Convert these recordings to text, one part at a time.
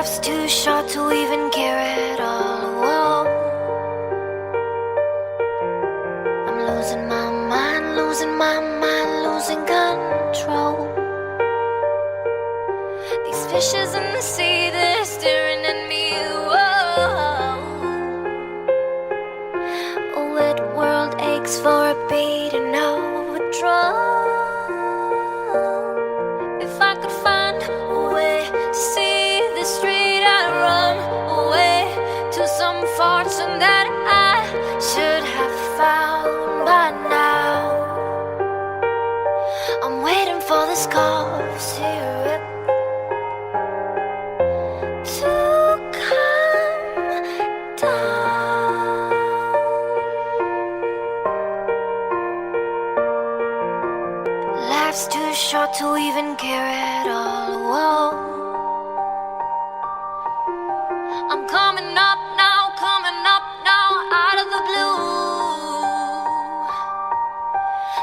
Life's too short to even care at all. Whoa. I'm losing my mind, losing my mind, losing control. These fishes in the sea, they're staring at me. Whoa. A wet world aches for a beating overdraw. If I could find a way to see the street, I'd run away to some fortune that I should have found by now. I'm waiting for this cough syrup to come down. Life's too short to even care at all. Whoa. I'm coming up now, out of the blue.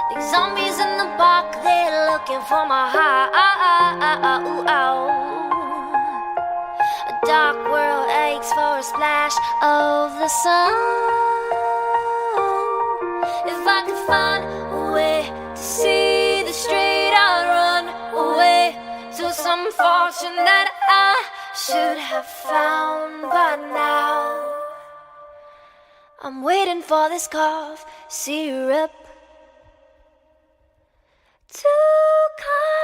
These zombies in the park, they're looking for my heart. A dark world aches for a splash of the sun. If I could find a way to see the street, I'd run away to some fortune that I should have found by now. I'm waiting for this cough syrup to come.